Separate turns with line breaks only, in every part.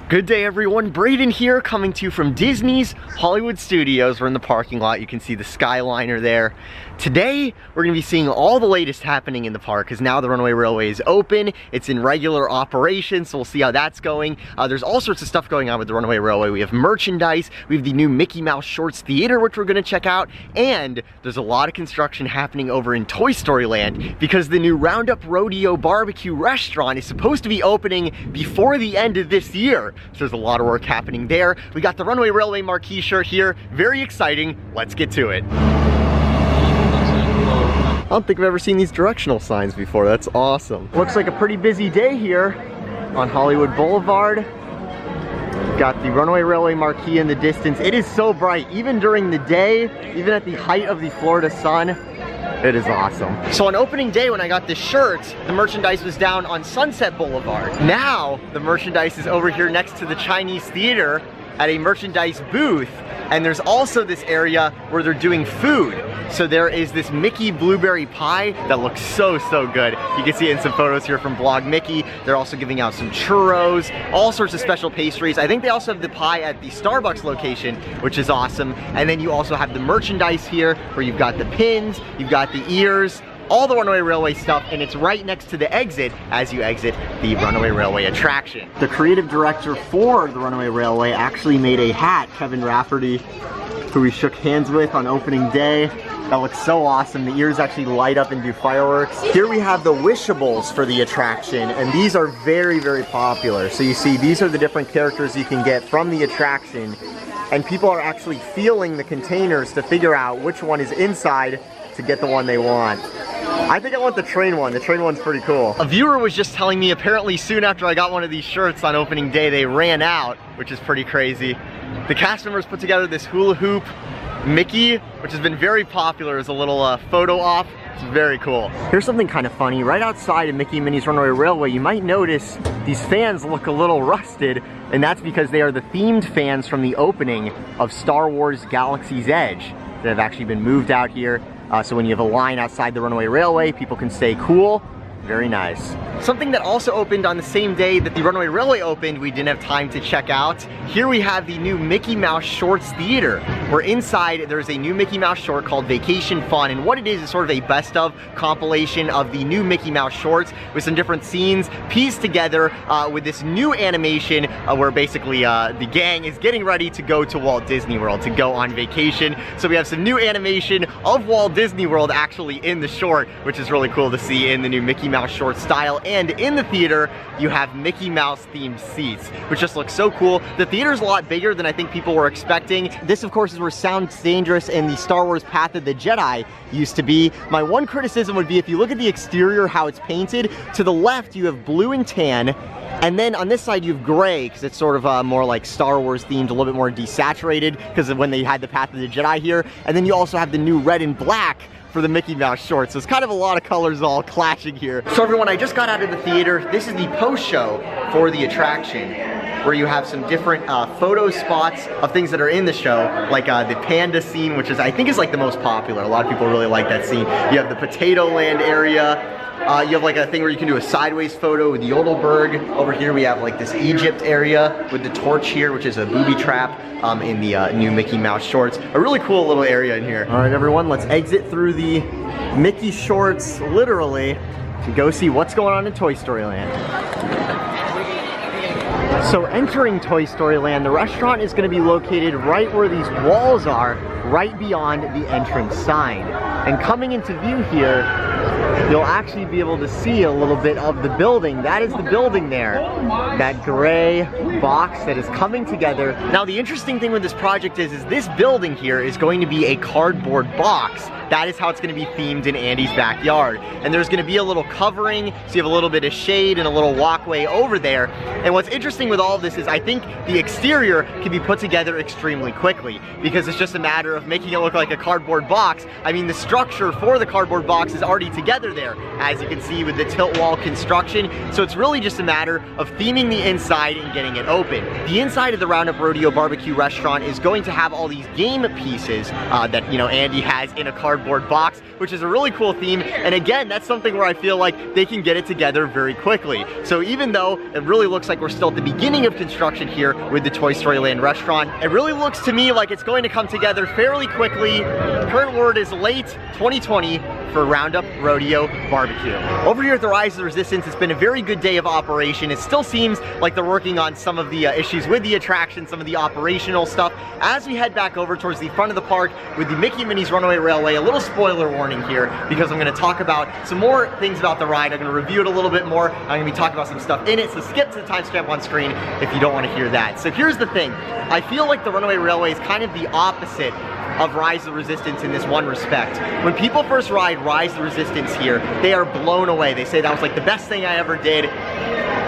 Good day everyone, Brayden here coming to you from Disney's Hollywood Studios. We're in the parking lot, you can see the Skyliner there. Today, we're gonna be seeing all the latest happening in the park because now the Runaway Railway is open, it's in regular operation, so we'll see how that's going. There's all sorts of stuff going on with the Runaway Railway. We have merchandise, we have the new Mickey Mouse Shorts Theater, which we're gonna check out, and there's a lot of construction happening over in Toy Story Land because the new Roundup Rodeo barbecue restaurant is supposed to be opening before the end of this year. So there's a lot of work happening there. We got the Runaway Railway marquee shirt here. Very exciting. Let's get to it. I don't think I've ever seen these directional signs before. That's awesome. Looks like a pretty busy day here on Hollywood Boulevard. Got the Runaway Railway marquee in the distance. It is so bright, even during the day, even at the height of the Florida sun. It is awesome. So on opening day when I got this shirt, the merchandise was down on Sunset Boulevard. Now, the merchandise is over here next to the Chinese Theater at a merchandise booth. And there's also this area where they're doing food. So there is this Mickey blueberry pie that looks so good. You can see it in some photos here from Blog Mickey. They're also giving out some churros, all sorts of special pastries. I think they also have the pie at the Starbucks location, which is awesome. And then you also have the merchandise here where you've got the pins, you've got the ears, all the Runaway Railway stuff, and it's right next to the exit as you exit the Runaway Railway attraction. The creative director for the Runaway Railway actually made a hat, Kevin Rafferty, who we shook hands with on opening day. That looks so awesome. The ears actually light up and do fireworks. Here we have the Wishables for the attraction, and these are very popular. So you see, these are the different characters you can get from the attraction, and people are actually feeling the containers to figure out which one is inside to get the one they want. I think I want the train one. The train one's pretty cool. A viewer was just telling me apparently soon after I got one of these shirts on opening day, they ran out, which is pretty crazy. The cast members put together this hula hoop Mickey, which has been very popular as a little photo op. It's very cool. Here's something kind of funny. Right outside of Mickey and Minnie's Runaway Railway, you might notice these fans look a little rusted, and that's because they are the themed fans from the opening of Star Wars Galaxy's Edge that have actually been moved out here. So when you have a line outside the Runaway Railway, people can stay cool. Very nice. Something that also opened on the same day that the Runaway Railway opened, we didn't have time to check out. Here we have the new Mickey Mouse Shorts Theater, where inside there's a new Mickey Mouse short called Vacation Fun, and what it is sort of a best of compilation of the new Mickey Mouse shorts with some different scenes pieced together with this new animation where basically the gang is getting ready to go to Walt Disney World to go on vacation. So we have some new animation of Walt Disney World actually in the short, which is really cool to see in the new Mickey Mouse short style. And in the theater you have Mickey Mouse themed seats, which just looks so cool. The theater's a lot bigger than I think people were expecting. This of course is where Sounds Dangerous and the Star Wars Path of the Jedi used to be. My one criticism would be if you look at the exterior, how it's painted, to the left you have blue and tan, and then on this side you have gray because it's sort of more like Star Wars themed, a little bit more desaturated because of when they had the Path of the Jedi here. And then you also have the new red and black for the Mickey Mouse shorts. So it's kind of a lot of colors all clashing here. So everyone, I just got out of the theater. This is the post show for the attraction, where you have some different photo spots of things that are in the show, like the panda scene, which is, I think is like the most popular. A lot of people really like that scene. You have the Potato Land area. You have like a thing where you can do a sideways photo with Yodelberg. Over here we have like this Egypt area with the torch here, which is a booby trap in the new Mickey Mouse shorts. A really cool little area in here. All right, everyone, let's exit through the Mickey shorts, literally, to go see what's going on in Toy Story Land. So entering Toy Story Land, the restaurant is going to be located right where these walls are, right beyond the entrance sign. And coming into view here, you'll actually be able to see a little bit of the building. That is the building there. That gray box that is coming together. Now the interesting thing with this project is this building here is going to be a cardboard box. That is how it's going to be themed in Andy's backyard. And there's going to be a little covering, so you have a little bit of shade and a little walkway over there. And what's interesting with all of this is I think the exterior can be put together extremely quickly because it's just a matter of making it look like a cardboard box. I mean, the structure for the cardboard box is already together there, as you can see with the tilt wall construction. So it's really just a matter of theming the inside and getting it open. The inside of the Roundup Rodeo barbecue restaurant is going to have all these game pieces that, you know, Andy has in a cardboard cardboard box, which is a really cool theme. And again, that's something where I feel like they can get it together very quickly. So even though it really looks like we're still at the beginning of construction here with the Toy Story Land restaurant, it really looks to me like it's going to come together fairly quickly. Current word is late 2020 for Roundup Rodeo Barbecue. Over here at the Rise of the Resistance, it's been a very good day of operation. It still seems like they're working on some of the issues with the attraction, some of the operational stuff. As we head back over towards the front of the park with the Mickey and Minnie's Runaway Railway, a little spoiler warning here, because I'm gonna talk about some more things about the ride. I'm gonna review it a little bit more. I'm gonna be talking about some stuff in it, so skip to the timestamp on screen if you don't wanna hear that. So here's the thing. I feel like the Runaway Railway is kind of the opposite of Rise of the Resistance in this one respect. When people first ride Rise of the Resistance here, they are blown away. They say that was like the best thing I ever did.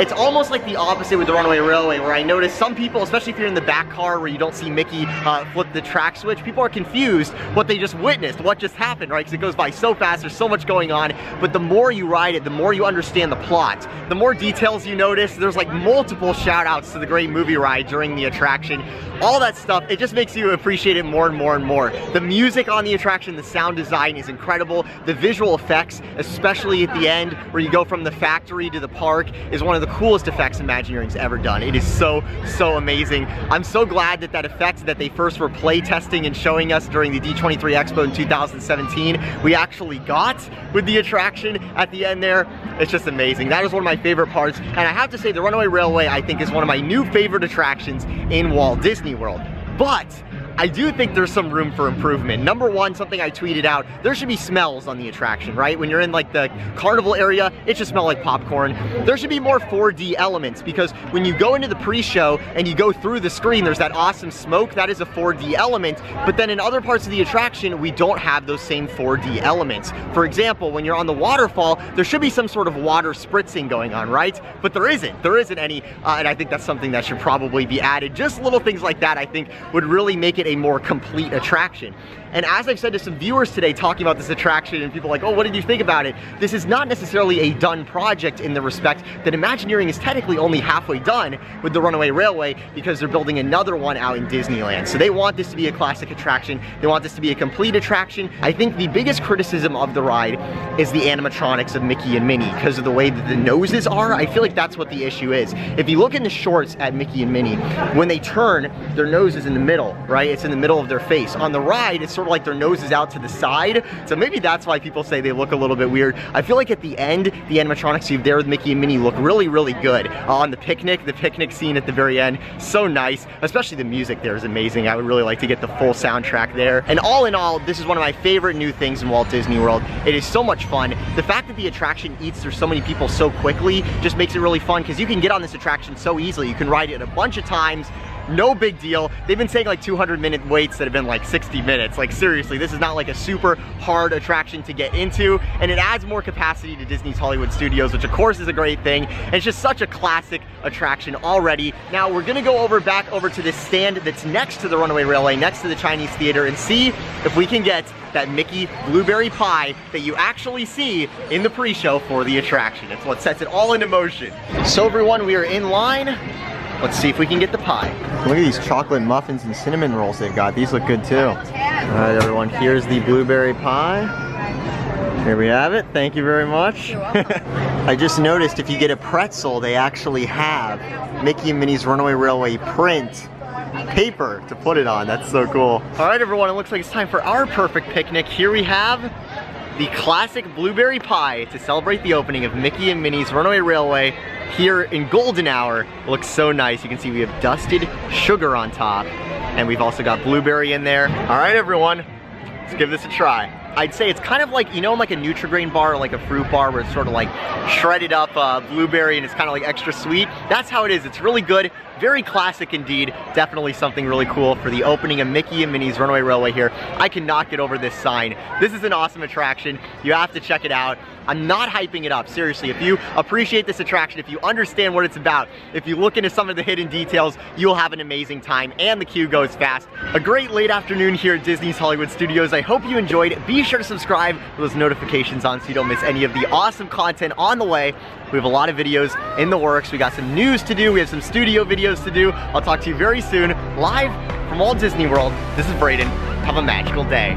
It's almost like the opposite with the Runaway Railway, where I notice some people, especially if you're in the back car where you don't see Mickey flip the track switch, people are confused what they just witnessed, what just happened, right? Because it goes by so fast, there's so much going on. But the more you ride it, the more you understand the plot. The more details you notice, there's like multiple shout outs to the great movie ride during the attraction. All that stuff, it just makes you appreciate it more and more and more. The music on the attraction, the sound design is incredible. The visual effects, especially at the end where you go from the factory to the park, is one of the coolest effects Imagineering's ever done. It is so amazing. I'm so glad that that effect that they first were play testing and showing us during the D23 Expo in 2017, we actually got with the attraction at the end there. It's just amazing. That is one of my favorite parts. And I have to say, the Runaway Railway, I think, is one of my new favorite attractions in Walt Disney World. But I do think there's some room for improvement. Number one, something I tweeted out, there should be smells on the attraction, right? When you're in like the carnival area, it should smell like popcorn. There should be more 4D elements, because when you go into the pre-show and you go through the screen, there's that awesome smoke, that is a 4D element. But then in other parts of the attraction, we don't have those same 4D elements. For example, when you're on the waterfall, there should be some sort of water spritzing going on, right? But there isn't any, and I think that's something that should probably be added. Just little things like that, I think, would really make it a more complete attraction. And as I've said to some viewers today talking about this attraction, and people are like, oh, what did you think about it? This is not necessarily a done project in the respect that Imagineering is technically only halfway done with the Runaway Railway, because they're building another one out in Disneyland. So they want this to be a classic attraction. They want this to be a complete attraction. I think the biggest criticism of the ride is the animatronics of Mickey and Minnie, because of the way that the noses are. I feel like that's what the issue is. If you look in the shorts at Mickey and Minnie, when they turn, their nose is in the middle, right? It's in the middle of their face. On the ride, it's sort of like their nose is out to the side. So maybe that's why people say they look a little bit weird. I feel like at the end, the animatronics you have there with Mickey and Minnie look really good. On the picnic scene at the very end, so nice. Especially the music there is amazing. I would really like to get the full soundtrack there. And all in all, this is one of my favorite new things in Walt Disney World. It is so much fun. The fact that the attraction eats through so many people so quickly just makes it really fun, because you can get on this attraction so easily. You can ride it a bunch of times. No big deal. They've been saying like 200-minute waits that have been like 60 minutes. Like seriously, this is not like a super hard attraction to get into, and it adds more capacity to Disney's Hollywood Studios, which of course is a great thing. And it's just such a classic attraction already. Now we're gonna go back over to this stand that's next to the Runaway Railway, next to the Chinese Theater, and see if we can get that Mickey blueberry pie that you actually see in the pre-show for the attraction. It's what sets it all into motion. So everyone, we are in line. Let's see if we can get the pie. Look at these chocolate muffins and cinnamon rolls they've got. These look good too. All right, everyone, here's the blueberry pie. Here we have it. Thank you very much.
You're welcome.
I just noticed if you get a pretzel, they actually have Mickey and Minnie's Runaway Railway print paper to put it on. That's so cool. All right, everyone, it looks like it's time for our perfect picnic. Here we have the classic blueberry pie to celebrate the opening of Mickey and Minnie's Runaway Railway here in golden hour. It looks so nice. You can see we have dusted sugar on top, and we've also got blueberry in there. All right, everyone, let's give this a try. I'd say it's kind of like, you know, like a Nutri-Grain bar or like a fruit bar where it's sort of like shredded up blueberry and it's kind of like extra sweet. That's how it is. It's really good. Very classic indeed. Definitely something really cool for the opening of Mickey and Minnie's Runaway Railway here. I cannot get over this sign. This is an awesome attraction. You have to check it out. I'm not hyping it up, seriously. If you appreciate this attraction, if you understand what it's about, if you look into some of the hidden details, you'll have an amazing time, and the queue goes fast. A great late afternoon here at Disney's Hollywood Studios. I hope you enjoyed. Be sure to subscribe with those notifications on so you don't miss any of the awesome content on the way. We have a lot of videos in the works. We got some news to do. We have some studio videos to do. I'll talk to you very soon, live from Walt Disney World. This is Brayden. Have a magical day.